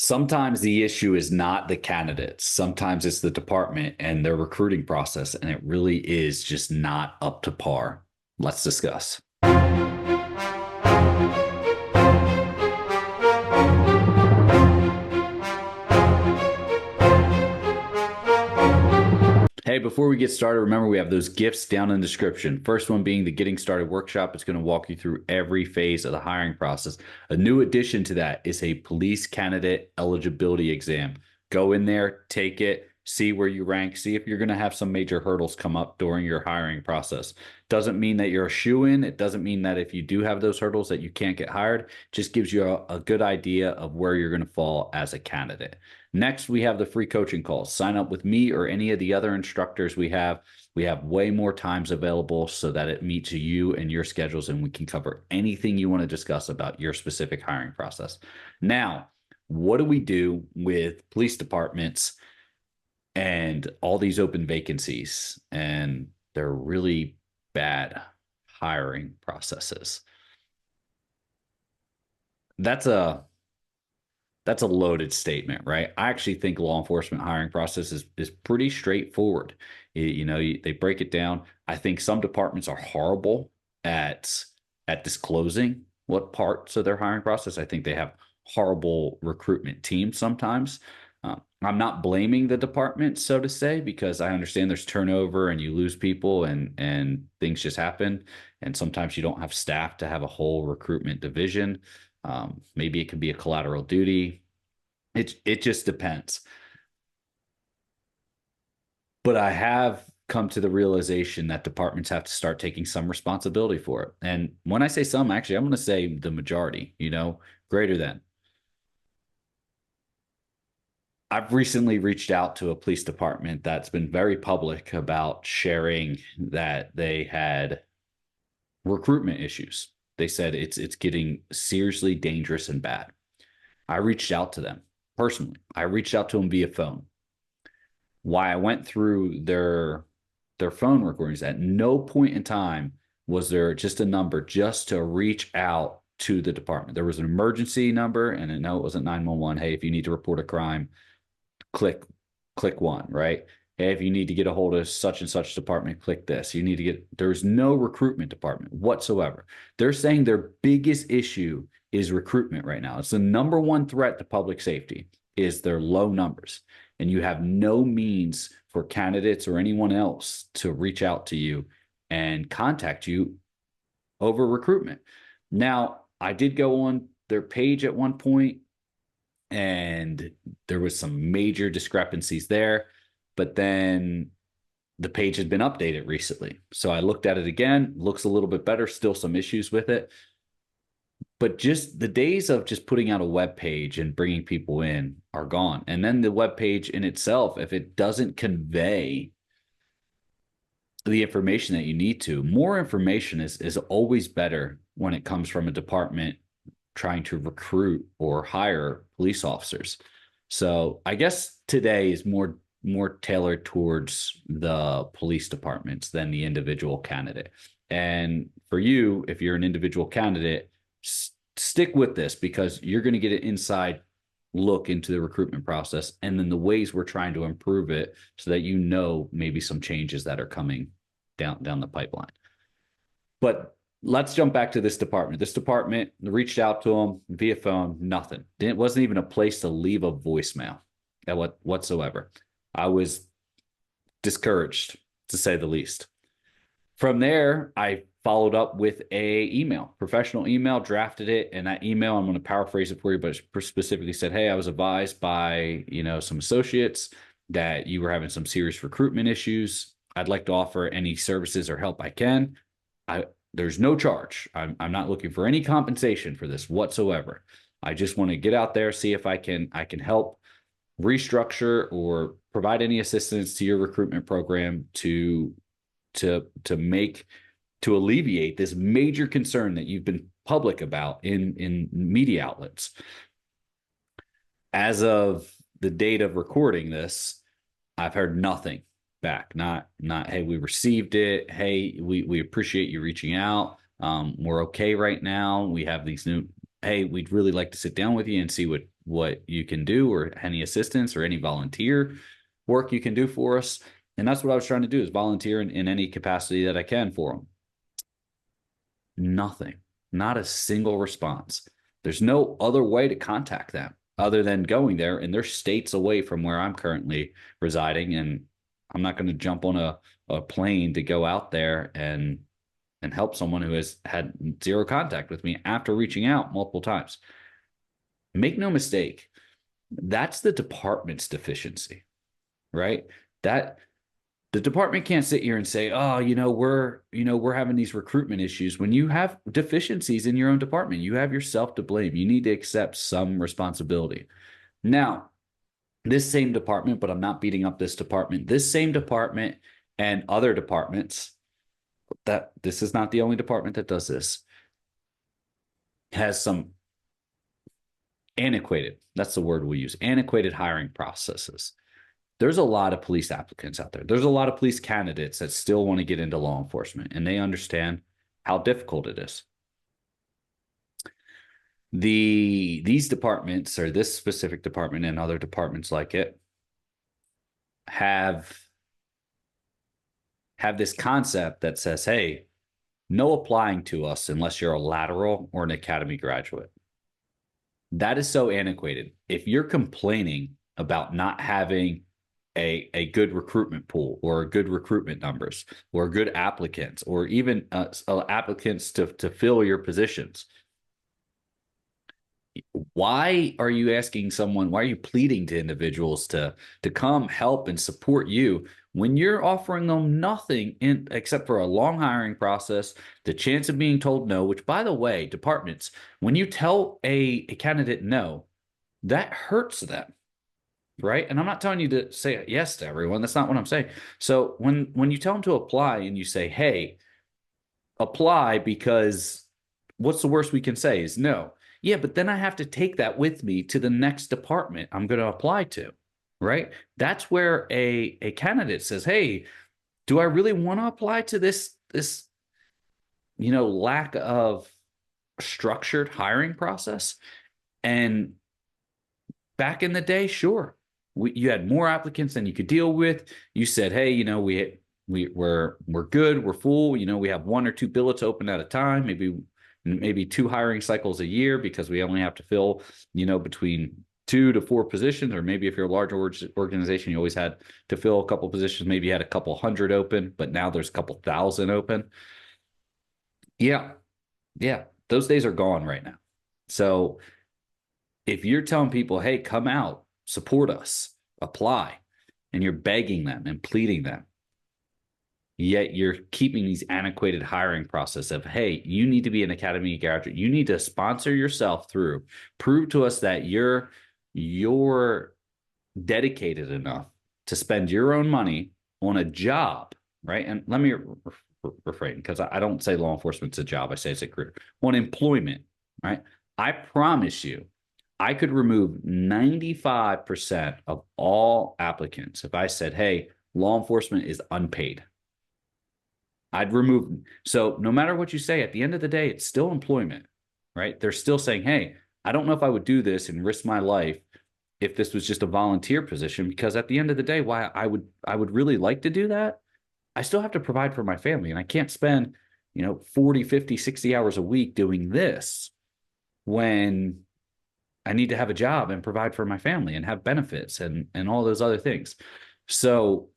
Sometimes the issue is not the candidates. Sometimes it's the department and their recruiting process, and it really is just not up to par. Let's discuss. Hey, before we get started, remember we have those gifts down in the description. First one being the Getting Started workshop. It's going to walk you through every phase of the hiring process. A new addition to that is a police candidate eligibility exam. Go in there, take it, see where you rank, see if you're going to have some major hurdles come up during your hiring process. Doesn't mean that you're a shoo-in. It doesn't mean that if you do have those hurdles that you can't get hired. Just gives you a good idea of where you're going to fall as a candidate. Next, we have the free coaching calls. Sign up with me or any of the other instructors we have. We have way more times available so that it meets you and your schedules, and we can cover anything you want to discuss about your specific hiring process. Now, what do we do with police departments and all these open vacancies and they're really bad hiring processes? That's a loaded statement, right? I actually think law enforcement hiring process is pretty straightforward. They break it down. I think some departments are horrible at disclosing what parts of their hiring process. I think they have horrible recruitment teams sometimes. I'm not blaming the department, so to say, because I understand there's turnover and you lose people and things just happen. And sometimes you don't have staff to have a whole recruitment division. Maybe it could be a collateral duty. It just depends. But I have come to the realization that departments have to start taking some responsibility for it. And when I say some, actually, I'm going to say the majority, greater than. I've recently reached out to a police department that's been very public about sharing that they had recruitment issues. They said it's getting seriously dangerous and bad. I reached out to them personally. I reached out to them via phone. Why I went through their phone recordings, at no point in time was there just a number just to reach out to the department. There was an emergency number, and no, it wasn't 911. Hey, if you need to report a crime, click one, right? Hey, if you need to get a hold of such and such department, click this. There's no recruitment department whatsoever. They're saying their biggest issue is recruitment right now. It's the number one threat to public safety is their low numbers. And you have no means for candidates or anyone else to reach out to you and contact you over recruitment. Now, I did go on their page at one point, and there was some major discrepancies there. But then the page had been updated recently. So I looked at it again, looks a little bit better, still some issues with it. But just the days of just putting out a web page and bringing people in are gone. And then the web page in itself, if it doesn't convey the information that you need to, more information is always better when it comes from a department trying to recruit or hire police officers. So I guess today is more tailored towards the police departments than the individual candidate. And for you, if you're an individual candidate, stick with this because you're going to get an inside look into the recruitment process and then the ways we're trying to improve it so that maybe some changes that are coming down the pipeline. But let's jump back to this department. This department reached out to them via phone, nothing. It wasn't even a place to leave a voicemail whatsoever. I was discouraged, to say the least. From there, I followed up with a professional email, drafted it, and that email, I'm going to paraphrase it for you, but it specifically said, hey, I was advised by, some associates that you were having some serious recruitment issues. I'd like to offer any services or help I can. There's no charge. I'm not looking for any compensation for this whatsoever. I just want to get out there, see if I can help restructure or provide any assistance to your recruitment program to alleviate this major concern that you've been public about in media outlets. As of the date of recording this, I've heard nothing back. Not, hey, we received it. Hey, we appreciate you reaching out. We're okay right now. We have these new hey, we'd really like to sit down with you and see what you can do, or any assistance or any volunteer work you can do for us. And that's what I was trying to do, is volunteer in any capacity that I can for them. Nothing, not a single response. There's no other way to contact them other than going there, and they're states away from where I'm currently residing. And I'm not going to jump on a plane to go out there and help someone who has had zero contact with me after reaching out multiple times. Make no mistake, that's the department's deficiency, right? That the department can't sit here and say, oh, we're having these recruitment issues. When you have deficiencies in your own department, you have yourself to blame. You need to accept some responsibility. Now, this same department, but I'm not beating up this department, this same department and other departments, that this is not the only department that does this, has some antiquated, that's the word we use, antiquated hiring processes. There's a lot of police applicants out there. There's a lot of police candidates that still want to get into law enforcement, and they understand how difficult it is. These departments, or this specific department and other departments like it, have this concept that says, hey, no applying to us unless you're a lateral or an academy graduate. That is so antiquated. If you're complaining about not having a good recruitment pool, or good recruitment numbers, or good applicants, or even applicants to fill your positions, why are you asking someone, why are you pleading to individuals to come help and support you when you're offering them nothing except for a long hiring process, the chance of being told no? Which, by the way, departments, when you tell a candidate no, that hurts them, right? And I'm not telling you to say yes to everyone. That's not what I'm saying. So when you tell them to apply and you say, hey, apply, because what's the worst we can say is no. Yeah, but then I have to take that with me to the next department I'm going to apply to, right? That's where a candidate says, hey, do I really want to apply to this lack of structured hiring process? And back in the day, sure, you had more applicants than you could deal with. You said, hey, we're good, we're full. We have 1 or 2 billets open at a time, maybe 2 hiring cycles a year, because we only have to fill, between 2 to 4 positions. Or maybe if you're a large organization, you always had to fill a couple positions. Maybe you had a couple hundred open, but now there's a couple thousand open. Yeah. Those days are gone right now. So if you're telling people, hey, come out, support us, apply, and you're begging them and pleading them, yet you're keeping these antiquated hiring process of, hey, you need to be an academy graduate, you need to sponsor yourself through, prove to us that you're dedicated enough to spend your own money on a job, right? And let me refrain, because I don't say law enforcement's a job, I say it's a career, on employment, right? I promise you, I could remove 95% of all applicants if I said, hey, law enforcement is unpaid. I'd remove them. So no matter what you say, at the end of the day, it's still employment, right? They're still saying, hey, I don't know if I would do this and risk my life if this was just a volunteer position, because at the end of the day, why I would really like to do that, I still have to provide for my family, and I can't spend 40, 50, 60 hours a week doing this when I need to have a job and provide for my family and have benefits and all those other things. So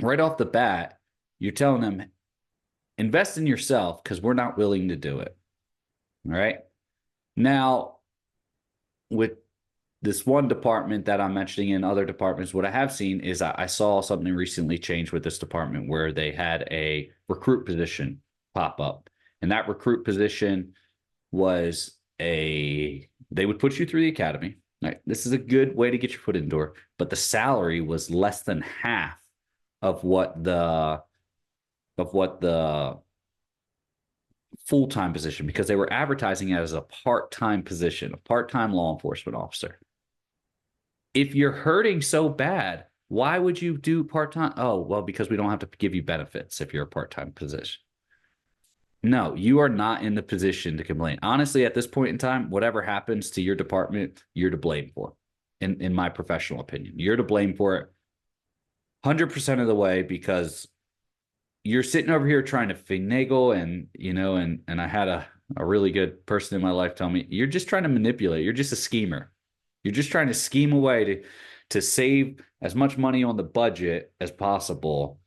right off the bat, you're telling them, invest in yourself, because we're not willing to do it. All right. Now, with this one department that I'm mentioning, in other departments, what I have seen is I saw something recently change with this department, where they had a recruit position pop up. And that recruit position was they would put you through the academy. Right. This is a good way to get your foot in the door, but the salary was less than half of what the full-time position, because they were advertising it as a part-time position, a part-time law enforcement officer. If you're hurting so bad, why would you do part-time? Oh, well, because we don't have to give you benefits if you're a part-time position. No, you are not in the position to complain. Honestly, at this point in time, whatever happens to your department, you're to blame for. In my professional opinion, you're to blame for it 100% of the way, because you're sitting over here trying to finagle, and I had a really good person in my life tell me, you're just trying to manipulate. You're just a schemer. You're just trying to scheme a way to save as much money on the budget as possible.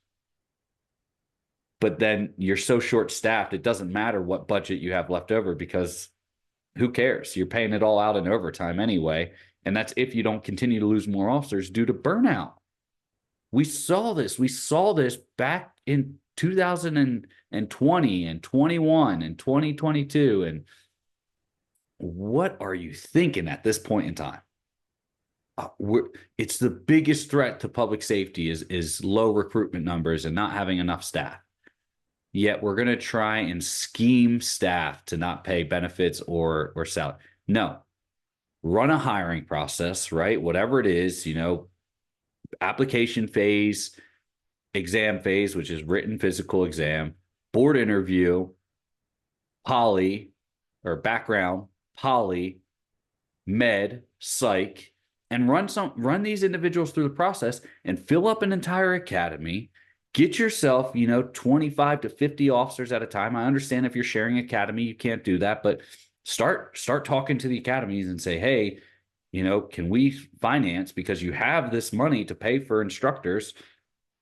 But then you're so short staffed, it doesn't matter what budget you have left over, because who cares? You're paying it all out in overtime anyway. And that's if you don't continue to lose more officers due to burnout. We saw this. We saw this back in 2020 and 21 and 2022. And what are you thinking at this point in time? It's the biggest threat to public safety is low recruitment numbers and not having enough staff. Yet we're going to try and scheme staff to not pay benefits or salary. No, run a hiring process, right? Whatever it is, application phase, exam phase, which is written physical exam, board interview, poly or background, poly, med, psych, and run these individuals through the process and fill up an entire academy. Get yourself, 25 to 50 officers at a time. I understand if you're sharing academy, you can't do that, but start talking to the academies and say, hey, can we finance, because you have this money to pay for instructors,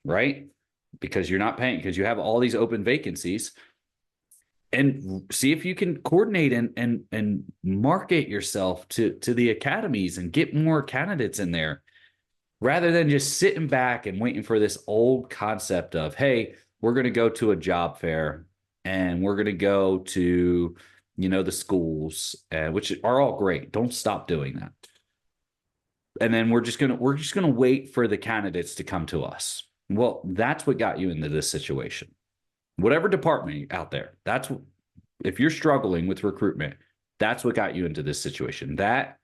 right? Because you're not paying, because you have all these open vacancies, and see if you can coordinate and market yourself to the academies and get more candidates in there, rather than just sitting back and waiting for this old concept of, hey, we're going to go to a job fair and we're going to go to, the schools, which are all great. Don't stop doing that. And then we're just going to wait for the candidates to come to us. Well, that's what got you into this situation. Whatever department out there, if you're struggling with recruitment, that's what got you into this situation. That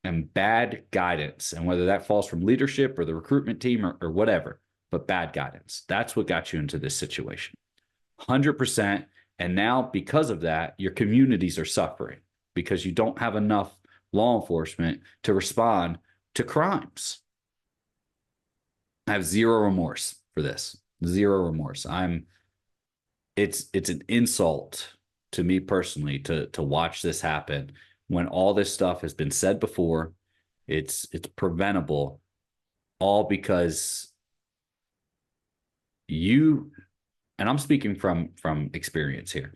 and bad guidance, and whether that falls from leadership or the recruitment team or whatever, but bad guidance. That's what got you into this situation. 100%. And now, because of that, your communities are suffering because you don't have enough law enforcement to respond to crimes. I have zero remorse for this. Zero remorse. It's an insult to me personally to watch this happen when all this stuff has been said before. It's preventable, all because and I'm speaking from experience here.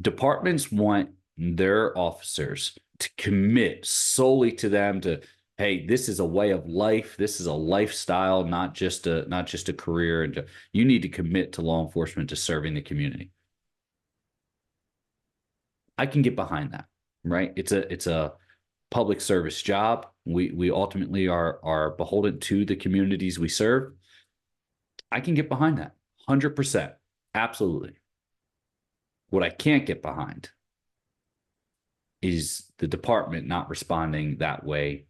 Departments want their officers to commit solely to them, to, hey, this is a way of life, this is a lifestyle, not just a career, and you need to commit to law enforcement, to serving the community. I can get behind that, right? It's a public service job. We ultimately are beholden to the communities we serve. I can get behind that 100%. Absolutely. What I can't get behind is the department not responding that way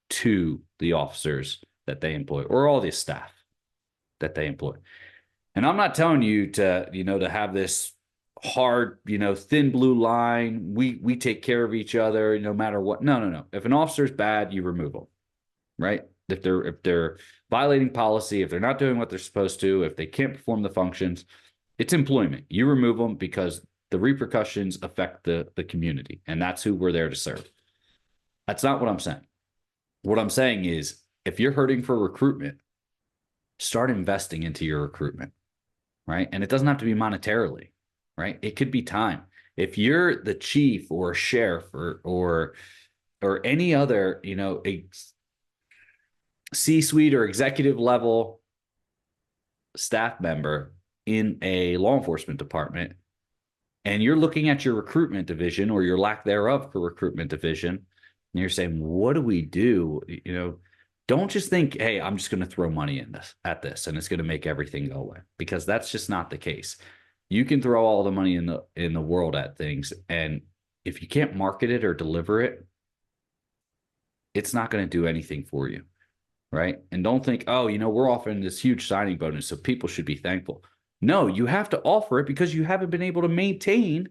to the officers that they employ, or all the staff that they employ. And I'm not telling you to have this hard, thin blue line. We take care of each other no matter what. No. If an officer's bad, you remove them, right? If they're violating policy, if they're not doing what they're supposed to, if they can't perform the functions, it's employment. You remove them because the repercussions affect the community, and that's who we're there to serve. That's not what I'm saying. What I'm saying is, if you're hurting for recruitment, start investing into your recruitment, right? And it doesn't have to be monetarily, right? It could be time. If you're the chief or sheriff or any other, C-suite or executive level staff member in a law enforcement department, and you're looking at your recruitment division or your lack thereof for recruitment division, and you're saying, what do we do? Don't just think, hey, I'm just going to throw money at this and it's going to make everything go away, because that's just not the case. You can throw all the money in the world at things, and if you can't market it or deliver it, it's not going to do anything for you, right? And don't think, oh, we're offering this huge signing bonus, so people should be thankful. No, you have to offer it because you haven't been able to maintain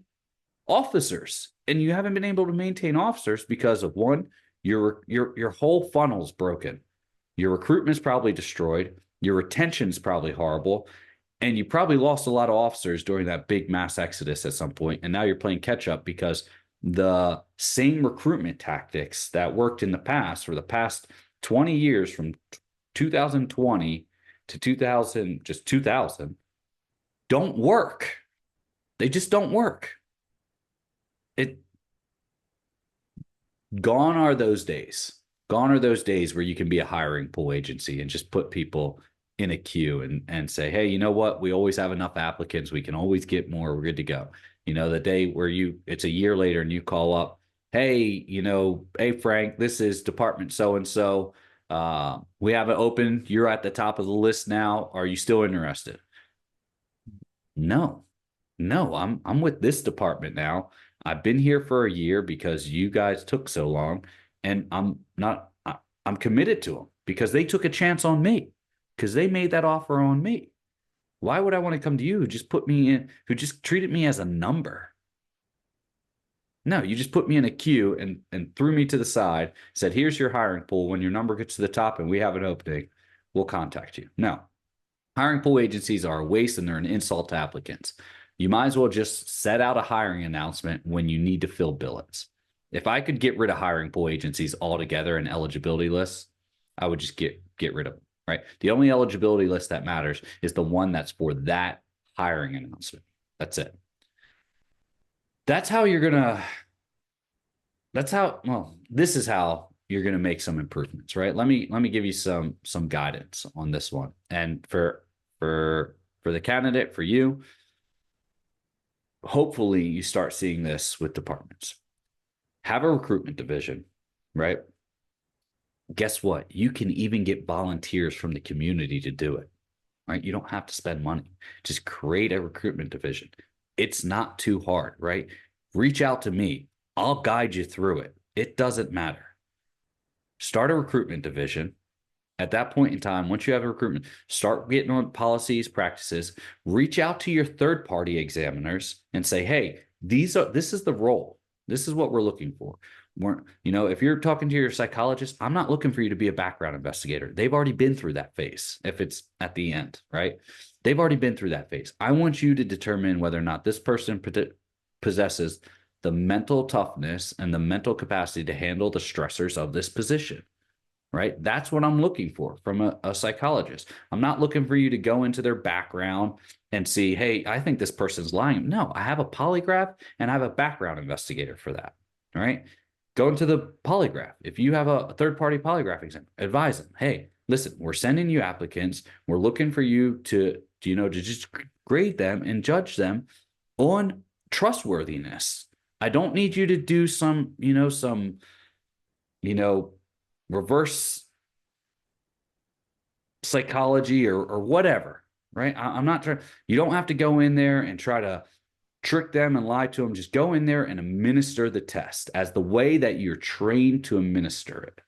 officers. And you haven't been able to maintain officers because of one, your whole funnel's broken. Your recruitment's probably destroyed. Your retention's probably horrible. And you probably lost a lot of officers during that big mass exodus at some point. And now you're playing catch up because the same recruitment tactics that worked in the past for the past 20 years from 2020 to 2000, just 2000, don't work. They just don't work. It Gone are those days. Gone are those days where you can be a hiring pool agency and just put people in a queue and say, hey, you know what? We always have enough applicants. We can always get more. We're good to go. The day where it's a year later and you call up, hey, hey, Frank, this is department so and so. We have it open. You're at the top of the list now. Are you still interested? No, no, I'm with this department now. I've been here for a year because you guys took so long, and I'm not. I'm committed to them because they took a chance on me, because they made that offer on me. Why would I want to come to you who just put me in, who just treated me as a number? No, you just put me in a queue and threw me to the side, said, here's your hiring pool. When your number gets to the top and we have an opening, we'll contact you. No, hiring pool agencies are a waste and they're an insult to applicants. You might as well just set out a hiring announcement when you need to fill billets. If I could get rid of hiring pool agencies altogether and eligibility lists, I would just get rid of them, right? The only eligibility list that matters is the one that's for that hiring announcement. That's it. That's how you're going to, this is how you're going to make some improvements, right? Let me give you some guidance on this one. And for the candidate, for you, hopefully you start seeing this with departments. Have a recruitment division, right? Guess what? You can even get volunteers from the community to do it, right? You don't have to spend money. Just create a recruitment division. It's not too hard, right? Reach out to me. I'll guide you through it. It doesn't matter. Start a recruitment division. At that point in time, once you have a recruitment, start getting on policies, practices, reach out to your third-party examiners and say, hey, this is the role. This is what we're looking for. If you're talking to your psychologist, I'm not looking for you to be a background investigator. They've already been through that phase. If it's at the end, right? They've already been through that phase. I want you to determine whether or not this person possesses the mental toughness and the mental capacity to handle the stressors of this position. Right? That's what I'm looking for from a psychologist. I'm not looking for you to go into their background and see, hey, I think this person's lying. No, I have a polygraph and I have a background investigator for that. All right. Go into the polygraph. If you have a third-party polygraph exam, advise them, hey, listen, we're sending you applicants. We're looking for you to just grade them and judge them on trustworthiness. I don't need you to do some reverse psychology or whatever, right? I'm not trying. You don't have to go in there and try to trick them and lie to them. Just go in there and administer the test as the way that you're trained to administer it,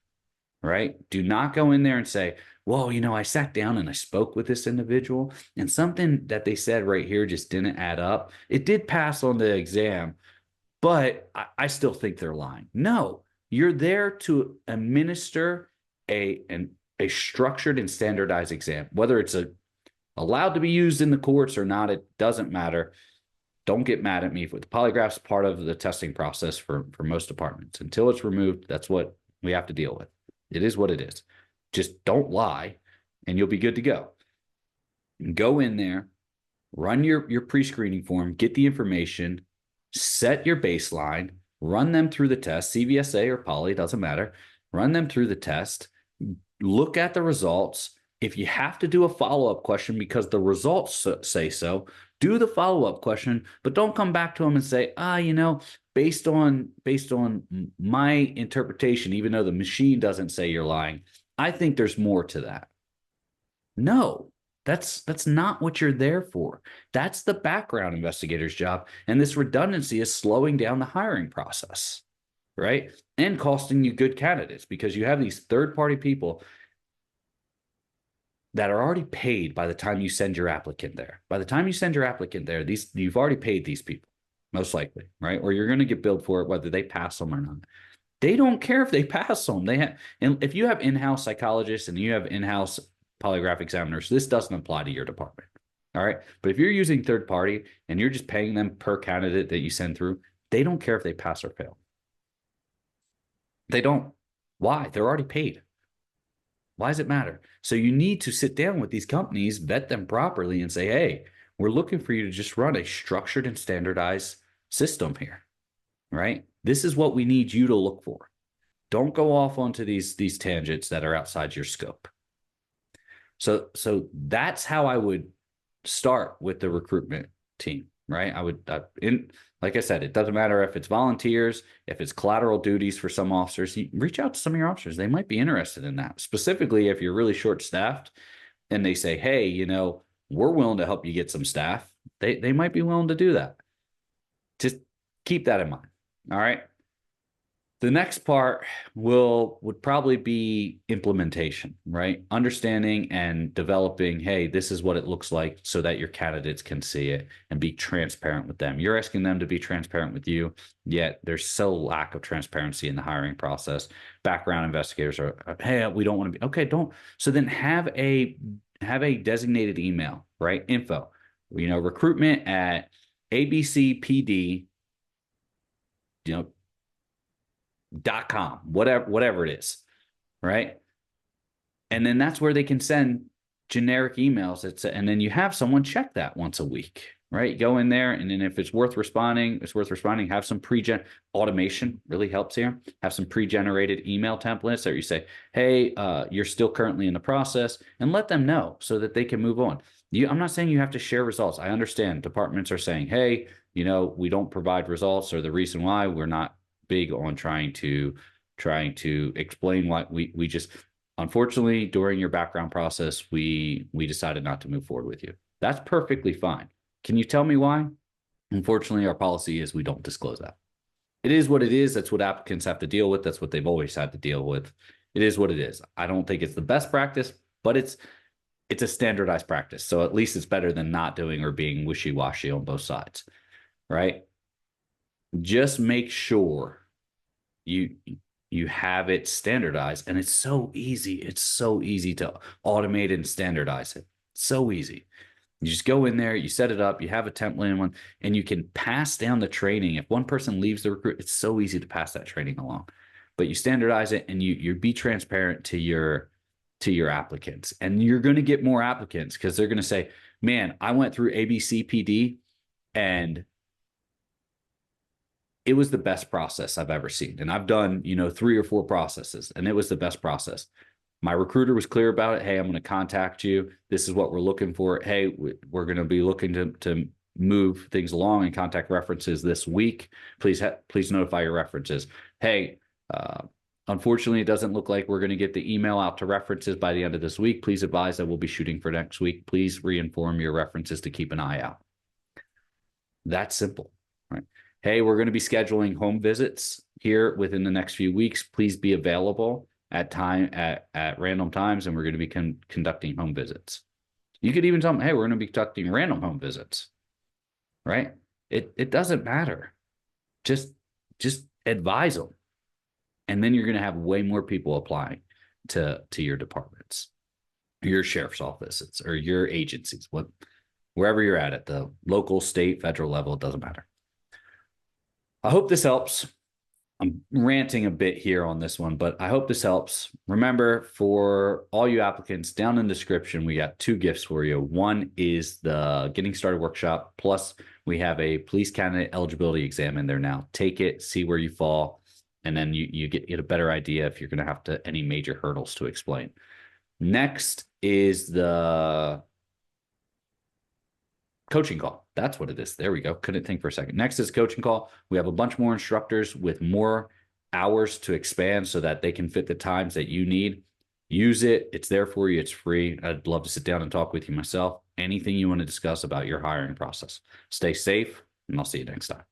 right? Do not go in there and say, well, I sat down and I spoke with this individual and something that they said right here just didn't add up. It did pass on the exam, but I still think they're lying. No, you're there to administer a structured and standardized exam. Whether it's allowed to be used in the courts or not, it doesn't matter. Don't get mad at me. The polygraph's part of the testing process for most departments. Until it's removed, that's what we have to deal with. It is what it is. Just don't lie, and you'll be good to go. Go in there, run your pre-screening form, get the information, set your baseline, run them through the test, CVSA or poly, doesn't matter. Run them through the test, look at the results. If you have to do a follow-up question because the results say so, do the follow-up question, but don't come back to them and say, based on my interpretation, even though the machine doesn't say you're lying, I think there's more to that. No, that's not what you're there for. That's the background investigator's job. And this redundancy is slowing down the hiring process, right? And costing you good candidates because you have these third-party people. that are already paid by the time you send your applicant there. By the time you send your applicant there, you've already paid these people, most likely, right? Or you're going to get billed for it, whether they pass them or not. They don't care if they pass them. And if you have in-house psychologists and you have in-house polygraph examiners, this doesn't apply to your department. All right. But if you're using third party and you're just paying them per candidate that you send through, they don't care if they pass or fail. They don't. Why? They're already paid. Why does it matter? So you need to sit down with these companies, vet them properly, and say, hey, we're looking for you to just run a structured and standardized system here, right? This is what we need you to look for. Don't go off onto these tangents that are outside your scope. So that's how I would start with the recruitment team, right? Like I said, it doesn't matter if it's volunteers, if it's collateral duties for some officers. You reach out to some of your officers. They might be interested in that. Specifically, if you're really short-staffed and they say, hey, we're willing to help you get some staff, they might be willing to do that. Just keep that in mind. All right. The next part would probably be implementation, right? Understanding and developing, hey, this is what it looks like so that your candidates can see it and be transparent with them. You're asking them to be transparent with you, yet there's so lack of transparency in the hiring process. Background investigators are, hey, we don't want to be, okay, don't. So then have a designated email, right? Info, recruitment at abcpd, .com, whatever it is, right? And then that's where they can send generic emails. And then you have someone check that once a week, right? Go in there, and then if it's worth responding, have some automation really helps here. Have some pre-generated email templates that you say, hey, you're still currently in the process, and let them know so that they can move on. I'm not saying you have to share results. I understand departments are saying, hey, we don't provide results, or the reason why we're not big on trying to explain why we just, unfortunately, during your background process, we decided not to move forward with you. That's perfectly fine. Can you tell me why? Unfortunately, our policy is we don't disclose that. It is what it is. That's what applicants have to deal with. That's what they've always had to deal with. It is what it is. I don't think it's the best practice, but it's a standardized practice. So at least it's better than not doing or being wishy-washy on both sides, right? Just make sure you have it standardized, and it's so easy. It's so easy to automate and standardize it. So easy. You just go in there, you set it up, you have a template in one, and you can pass down the training. If one person leaves the recruit, it's so easy to pass that training along. But you standardize it, and you be transparent to your applicants, and you're going to get more applicants because they're going to say, man, I went through ABCPD and it was the best process I've ever seen. And I've done, 3 or 4 processes, and it was the best process. My recruiter was clear about it. Hey, I'm going to contact you. This is what we're looking for. Hey, we're going to be looking to move things along and contact references this week. Please notify your references. Hey, unfortunately, it doesn't look like we're going to get the email out to references by the end of this week. Please advise that we'll be shooting for next week. Please reinform your references to keep an eye out. That's simple, right? Hey, we're going to be scheduling home visits here within the next few weeks. Please be available at random times, and we're going to be conducting home visits. You could even tell them, hey, we're going to be conducting random home visits, right? It doesn't matter. Just advise them. And then you're going to have way more people applying to your departments, your sheriff's offices, or your agencies, wherever you're at the local, state, federal level, it doesn't matter. I hope this helps. I'm ranting a bit here on this one, but I hope this helps. Remember, for all you applicants, down in the description, we got 2 gifts for you. One is the Getting Started Workshop, plus we have a police candidate eligibility exam in there now. Take it, see where you fall, and then you get a better idea if you're going to have any major hurdles to explain. Next is the coaching call. That's what it is. There we go. Couldn't think for a second. Next is coaching call. We have a bunch more instructors with more hours to expand so that they can fit the times that you need. Use it. It's there for you. It's free. I'd love to sit down and talk with you myself. Anything you want to discuss about your hiring process. Stay safe, and I'll see you next time.